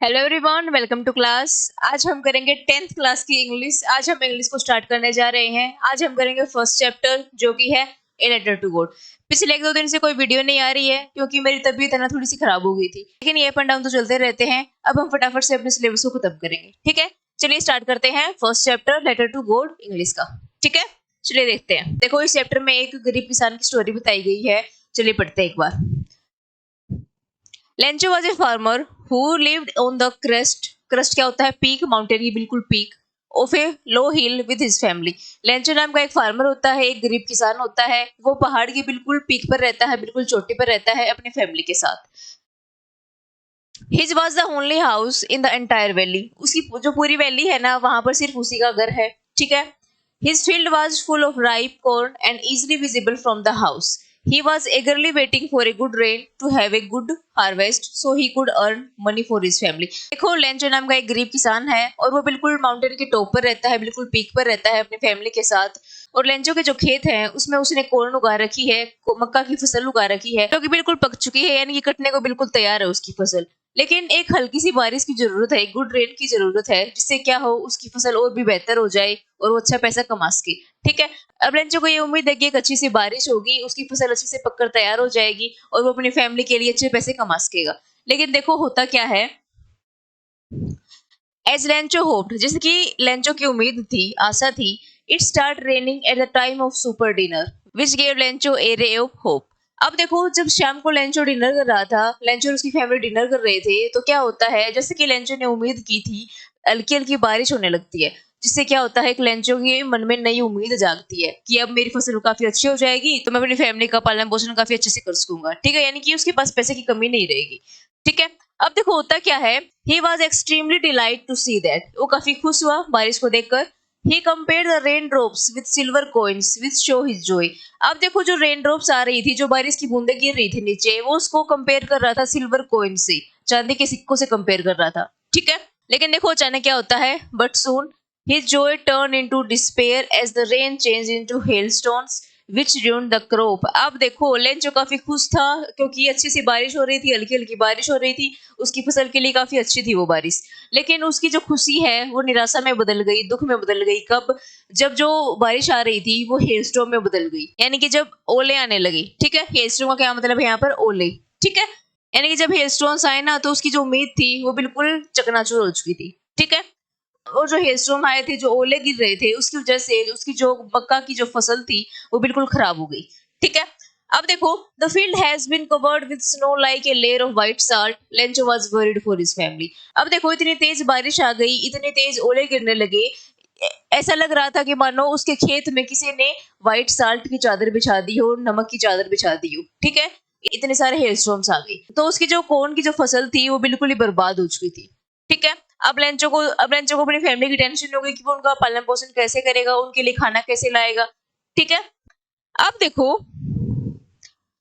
Hello everyone, welcome to class. आज हम करेंगे 10th क्लास की इंग्लिश। आज हम इंग्लिश को स्टार्ट करने जा रहे हैं। आज हम करेंगे फर्स्ट चैप्टर जो कि है ए लेटर टू गॉड। पिछले 1-2 दिन से कोई वीडियो नहीं आ रही है क्योंकि मेरी तबीयत है ना थोड़ी सी खराब हो गई थी, लेकिन ये अप एंड डाउन तो चलते रहते हैं। अब हम फटाफट से अपने सिलेबस को खत्म करेंगे, ठीक है। चलिए स्टार्ट करते हैं first chapter letter to God English का, ठीक है। चलिए देखते हैं। देखो, इस चैप्टर में एक गरीब किसान की स्टोरी बताई गई है। चलिए पढ़ते हैं एक बार। Lencho was a farmer who lived on the crest क्या होता है? पीक, माउंटेन की बिल्कुल peak of a low hill with his family. Lencho नाम का एक फार्मर होता है, एक गरीब किसान होता है। वो पहाड़ की बिल्कुल पीक पर रहता है, बिल्कुल चोटी पर रहता है अपनी फैमिली के साथ। His was the only house in the entire valley. उसकी जो पूरी वैली है ना, वहां पर सिर्फ उसी का घर है, ठीक है। His field was full of ripe corn and easily visible from the house. He was eagerly waiting for a good rain to have a good harvest so he could earn money for his family। देखो, Lencho नाम का एक गरीब किसान है और वो बिल्कुल माउंटेन के टॉप पर रहता है, बिल्कुल पीक पर रहता है अपनी फैमिली के साथ। और लेंचो के जो खेत हैं उसमें उसने कॉर्न उगा रखी है, मक्का की फसल उगा रखी है जो कि बिल्कुल पक चुकी है, यानी कि कटने को बिल्कुल तैयार है उसकी फसल। लेकिन एक हल्की सी बारिश की जरूरत है, एक गुड रेन की जरूरत है, जिससे क्या हो, उसकी फसल और भी बेहतर हो जाए और वो अच्छा पैसा कमा सके, ठीक है। अब लेंचो को ये उम्मीद है कि एक अच्छी सी बारिश होगी, उसकी फसल अच्छे से पककर तैयार हो जाएगी और वो अपनी फैमिली के लिए अच्छे पैसे कमा सकेगा। लेकिन देखो होता क्या है, एज लेंचो होप्ड, जैसे कि लेंचो की उम्मीद थी, आशा थी, it start raining at the time of super dinner which gave Lencho A ray of hope. अब देखो, जब शाम को लेंचो डिनर कर रहा था, लेंचो और उसकी फैमिली डिनर कर रहे थे, तो क्या होता है, जैसे कि लेंचो ने उम्मीद की थी, हल्की हल्की बारिश होने लगती है, जिससे क्या होता है, एक लेंचो के मन में नई उम्मीद जागती है कि अब मेरी फसल काफी अच्छी हो जाएगी तो मैं अपनी फैमिली का पालन पोषण काफी अच्छे से कर सकूंगा, ठीक है। यानी कि उसके पास पैसे की कमी नहीं रहेगी, ठीक है। अब देखो होता क्या है, he was extremely delight to see that, वो काफी खुश हुआ बारिश को देखकर। He compare the raindrops with silver coins which show his joy. अब देखो, जो रेन ड्रॉप्स आ रही थी, जो बारिश की बूंदे गिर रही थी नीचे, वो उसको कंपेयर कर रहा था सिल्वर कॉइन से, चांदी के सिक्कों से कंपेयर कर रहा था, ठीक है। लेकिन देखो अचानक क्या होता है, but soon his joy turned into despair as the rain changed into hailstones which ruined the crop। अब देखो, लेंचो काफी खुश था क्योंकि अच्छी सी बारिश हो रही थी, हल्की हल्की बारिश हो रही थी, उसकी फसल के लिए काफी अच्छी थी वो बारिश। लेकिन उसकी जो खुशी है वो निराशा में बदल गई, दुख में बदल गई। कब? जब जो बारिश आ रही थी वो हेलस्टॉर्म में बदल गई, यानी कि जब ओले आने लगे, ठीक है। हेलस्टॉर्म का क्या मतलब है यहाँ पर? ओले, ठीक है। यानी कि जब हेलस्टॉर्म्स आए ना, तो उसकी जो उम्मीद थी वो बिल्कुल चकनाचूर हो चुकी थी, ठीक है। और जो हेलस्टॉर्म आए थे, जो ओले गिर रहे थे, उसकी वजह से उसकी जो मक्का की जो फसल थी वो बिल्कुल खराब हो गई, ठीक है। अब देखो, the field has been covered with snow like a layer of white salt. Lencho was worried for his family. अब देखो, इतनी तेज बारिश आ गई, इतने तेज ओले गिरने लगे, ऐसा लग रहा था कि मानो उसके खेत में किसी ने व्हाइट साल्ट की चादर बिछा दी हो, नमक की चादर बिछा दी हो, ठीक है। इतने सारे हेलस्टॉर्म्स आ गई तो उसकी जो कॉर्न की जो फसल थी वो बिल्कुल ही बर्बाद हो चुकी थी, ठीक है। अब लेंचो को अपनी फैमिली की टेंशन हो गई कि वो उनका पालन पोषण कैसे करेगा, उनके लिए खाना कैसे लाएगा, ठीक है। अब देखो,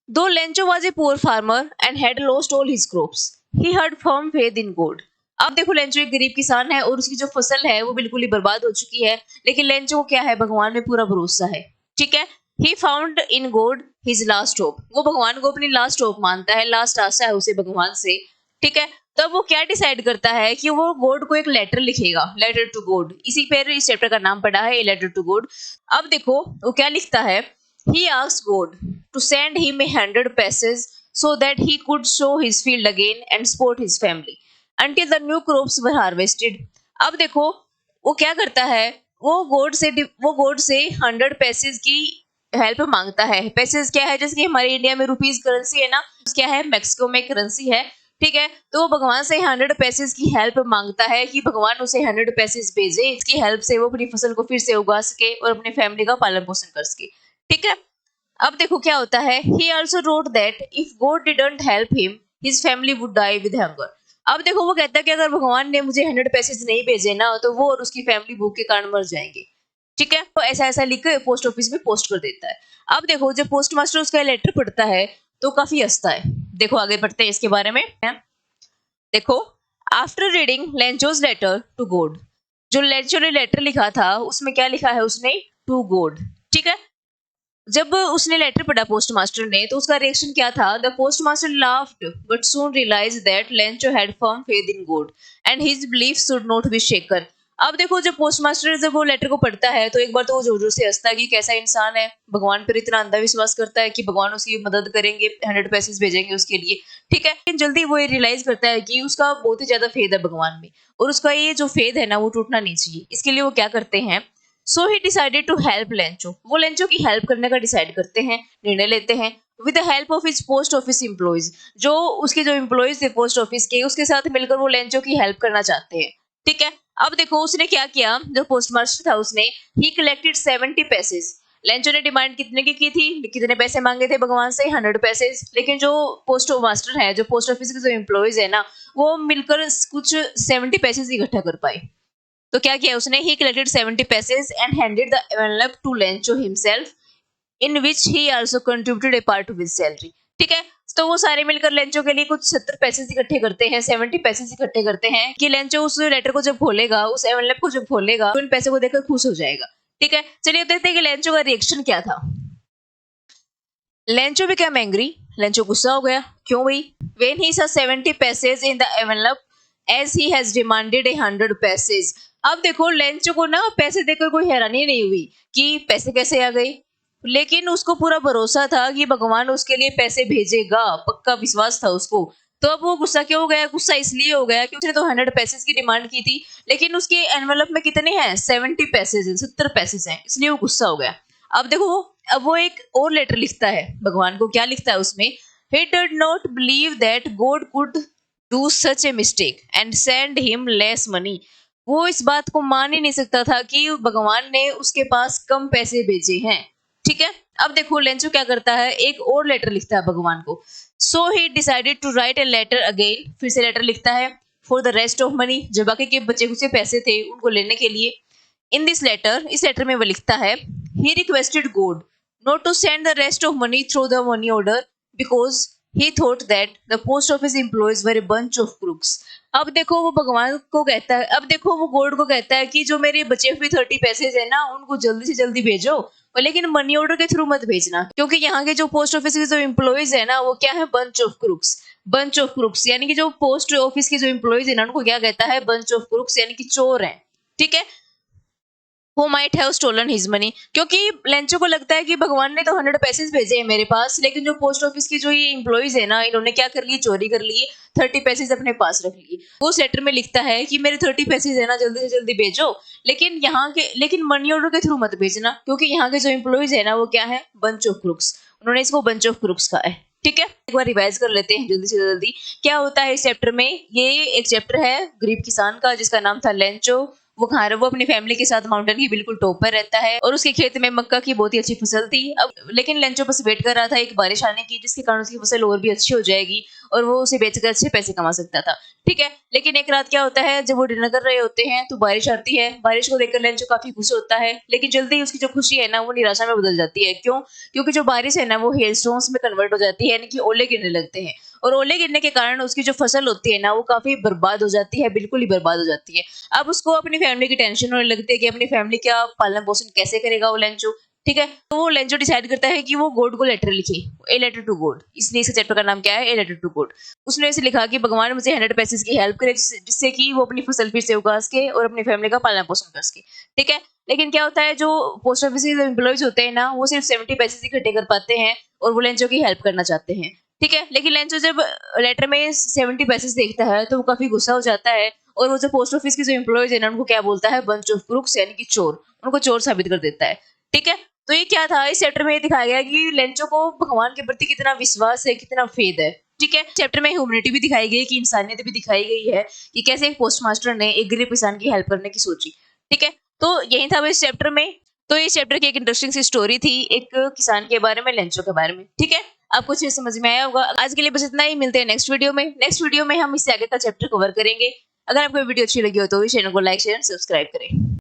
दो Lencho was a poor farmer and had lost all his crops, he had firm faith in God. अब देखो, लेंचो एक गरीब किसान है और उसकी जो फसल है वो बिल्कुल ही बर्बाद हो चुकी है, लेकिन लेंचो को क्या है, भगवान में पूरा भरोसा है, ठीक है। He found in God his last hope. वो भगवान को अपनी लास्ट होप मानता है, लास्ट आशा है उसे भगवान से, ठीक है। तब वो क्या डिसाइड करता है कि वो गॉड को एक लेटर लिखेगा, लेटर टू गॉड। इसी पर इस चैप्टर का नाम पड़ा है, लेटर टू गॉड। अब देखो वो क्या लिखता है, he asked God to send him 100 pieces so that he could sow his field again and support his family until the new crops were harvested। अब देखो वो क्या करता है, वो गॉड से 100 पैसेज की हेल्प मांगता है। पैसेज क्या है? जैसे कि हमारे इंडिया में रुपीज करेंसी है ना, क्या है, मैक्सिको में करेंसी है, ठीक है। तो वो भगवान से 100 पैसेज की हेल्प मांगता है कि भगवान उसे 100 पैसेज भेजे, इसकी हेल्प से वो अपनी फसल को फिर से उगा सके और अपनी फैमिली का पालन पोषण कर सके, ठीक है। अब देखो क्या होता है, he also wrote that if God didn't help him, his family would die with hunger। अब देखो वो कहता है कि अगर भगवान ने मुझे 100 पैसेज नहीं भेजे ना, तो वो और उसकी फैमिली भूख के कारण मर जाएंगे, ठीक है। तो ऐसा ऐसा लिख के पोस्ट ऑफिस में पोस्ट कर देता है। अब देखो, जब पोस्ट मास्टर उसका लेटर पढ़ता है तो काफी हंसता है। देखो आगे पढ़ते हैं इसके बारे में। देखो, after reading Lencho's letter to God, जो लेंचो ने लेटर लिखा था उसमें क्या लिखा है उसने, टू गॉड, ठीक है। जब उसने लेटर पढ़ा पोस्ट मास्टर ने तो उसका रिएक्शन क्या था? The postmaster laughed but soon realise that Lencho had firm faith in God and his belief should not be shaken. अब देखो जब पोस्ट मास्टर जब वो लेटर को पढ़ता है तो एक बार तो वो जोर जोर से हंसता है कि कैसा इंसान है, भगवान पर इतना अंधा विश्वास करता है कि भगवान उसकी मदद करेंगे, 100 पैसे भेजेंगे उसके लिए। ठीक है, लेकिन जल्दी वो ये रियलाइज करता है कि उसका बहुत ही ज्यादा फेथ है भगवान में और उसका ये जो फेथ है ना वो टूटना नहीं चाहिए। इसके लिए वो क्या करते हैं, so he decided to help Lencho. वो लेंचो की हेल्प करने का डिसाइड करते हैं, निर्णय लेते हैं with the help of his post office employees. जो उसके जो एम्प्लॉइज थे पोस्ट ऑफिस के, उसके साथ मिलकर वो लेंचो की हेल्प करना चाहते हैं। ठीक है, अब देखो उसने क्या किया, जो पोस्ट मास्टर था उसने ही कलेक्टेड 70 पैसेज। लेंचो ने डिमांड कितने की थी, कितने पैसे मांगे थे भगवान से, 100 पैसे। लेकिन जो पोस्ट मास्टर है, जो पोस्ट ऑफिस के जो एम्प्लॉइज है ना, वो मिलकर कुछ 70 पैसे इकट्ठा कर पाए। तो क्या किया उसने, he collected 70 pesos and handed the envelope to Lencho himself in which he also contributed a part of his salary. ठीक है, तो वो सारे मिलकर लेंचो के लिए कुछ 70 पैसे इकट्ठे करते हैं, 70 पैसे इकट्ठे करते हैं कि लेंचो उस लेटर को जब खोलेगा, उस एनवेलप को जब खोलेगा तो इन पैसों को देखकर खुश हो जाएगा। ठीक है, चलिए देखते हैं कि लेंचो का रिएक्शन क्या था। Lencho became angry. लेंचो गुस्सा हो गया। क्यों भाई? When he saw 70 pesos in the envelope as he has demanded 100 pesos. अब देखो लेंचो को ना पैसे देकर कोई हैरानी नहीं हुई कि पैसे कैसे आ गए, लेकिन उसको पूरा भरोसा था कि भगवान उसके लिए पैसे भेजेगा, पक्का विश्वास था उसको। तो अब वो गुस्सा क्यों हो गया? गुस्सा इसलिए हो गया कि उसने तो 100 पैसेज की डिमांड की थी, लेकिन उसके एनवेलप में कितने हैं? 70 पैसेज, 70 पैसेज हैं, इसलिए वो गुस्सा हो गया। अब देखो, अब वो एक और लेटर लिखता है भगवान को। क्या लिखता है उसमें? he did not believe that God could do such a mistake and send him less money। वो इस बात को मान ही नहीं सकता था कि भगवान ने उसके पास कम पैसे भेजे हैं। ठीक है, अब देखो लेंचो क्या करता है, एक और लेटर लिखता है भगवान को। So he decided to write a letter again. फिर से लेटर लिखता है for the rest of money, जो बाकी के बचे कुछ पैसे थे उनको लेने के लिए। इन दिस लेटर, इस लेटर में वो लिखता है he requested God not to send the rest of money through the money order because he thought that the post office employees were a bunch of crooks। अब देखो वो भगवान को कहता है, अब देखो वो गॉड को कहता है कि जो मेरे बचे हुए 30 पैसे है ना उनको जल्दी से जल्दी भेजो, और लेकिन मनी ऑर्डर के थ्रू मत भेजना, क्योंकि यहाँ के जो पोस्ट ऑफिस के जो एम्प्लॉइज है ना वो क्या है? Bunch of crooks. Bunch of crooks यानी कि जो पोस्ट ऑफिस के जो एम्प्लॉइज है ना उनको क्या कहता है? बंच ऑफ क्रूक्स, यानी कि चोर है। ठीक है, who might have stolen his money। क्योंकि लेंचो को लगता है कि भगवान ने तो 100 पैसे भेजे हैं मेरे पास, लेकिन जो पोस्ट ऑफिस की जो ये एम्प्लॉइज है ना इन्होंने क्या कर लिए? चोरी कर लिए, 30 पैसे अपने पास रख लिए। वो उस लेटर में लिखता है कि मेरे 30 पैसे है ना जल्दी से जल्दी भेजो, लेकिन मनी ऑर्डर के थ्रू मत भेजना, क्योंकि यहाँ के जो एम्प्लॉइज है ना वो क्या है? Bunch of crooks. उन्होंने इसको बंच ऑफ क्रूक्स कहा है। ठीक है, एक बार रिवाइज कर लेते हैं जल्दी से जल्दी क्या होता है इस चैप्टर में। ये एक चैप्टर है गरीब किसान का जिसका नाम था लेंचो। वो अपनी फैमिली के साथ माउंटेन की बिल्कुल टॉप पर रहता है और उसके खेत में मक्का की बहुत ही अच्छी फसल थी। अब लेकिन लेंचो बस वेट कर रहा था एक बारिश आने की, जिसके कारण उसकी फसल और भी अच्छी हो जाएगी और वो उसे बेचकर अच्छे पैसे कमा सकता था। ठीक है, लेकिन एक रात क्या होता है, जब वो डिनर कर रहे होते हैं तो बारिश आती है। बारिश को देखकर लेंचो काफी खुश होता है, लेकिन जल्दी ही उसकी जो खुशी है ना वो निराशा में बदल जाती है। क्यों? क्योंकि जो बारिश है ना वो हेलस्टोन्स में कन्वर्ट हो जाती है, यानी कि ओले गिरने लगते हैं, और ओले गिरने के कारण उसकी जो फसल होती है ना वो काफी बर्बाद हो जाती है, बिल्कुल ही बर्बाद हो जाती है। अब उसको अपनी फैमिली की टेंशन होने लगती है कि अपनी फैमिली का पालन पोषण कैसे करेगा वो लेंचो। ठीक है, तो वो लेंचो डिसाइड करता है कि वो गॉड को लेटर लिखे, ए लेटर टू गॉड। इसलिए इस चैप्टर का नाम क्या है? A letter to God. उसने ऐसे लिखा कि भगवान मुझे 100 पैसे की हेल्प करे जिससे कि वो अपनी फसल फिर से उगा सके और अपनी फैमिली का पालन पोषण कर सके। ठीक है, लेकिन क्या होता है, जो पोस्ट ऑफिस के एम्प्लॉइज होते हैं ना वो सिर्फ 70 पैसे इकट्ठे कर पाते हैं और वो लेंचो की हेल्प करना चाहते हैं। ठीक है, लेकिन लेंचो जब लेटर में 70 पैसे देखता है तो वो काफी गुस्सा हो जाता है और वो जो पोस्ट ऑफिस के जो एम्प्लॉइज है ना उनको क्या बोलता है? बंच ऑफ क्रूक्स, यानी कि चोर। उनको चोर साबित कर देता है। ठीक है, तो ये क्या था, इस चैप्टर में ये दिखाया गया कि लेंचो को भगवान के प्रति कितना विश्वास है, कितना फेथ है। ठीक है, चैप्टर में ह्यूमैनिटी भी दिखाई गई, कि इंसानियत भी दिखाई गई है कि कैसे एक पोस्ट मास्टर ने एक गरीब किसान की हेल्प करने की सोची। ठीक है, तो यही था इस चैप्टर में। तो इस चैप्टर की एक इंटरेस्टिंग सी स्टोरी थी, एक किसान के बारे में, लेंचो के बारे में। ठीक है, आपको अच्छे समझ में आया होगा। आज के लिए बस इतना ही, मिलते हैं नेक्स्ट वीडियो में। नेक्स्ट वीडियो में हम इससे आगे का चैप्टर कवर करेंगे। अगर आपको वीडियो अच्छी लगी हो तो चैनल को लाइक शेयर सब्सक्राइब करें।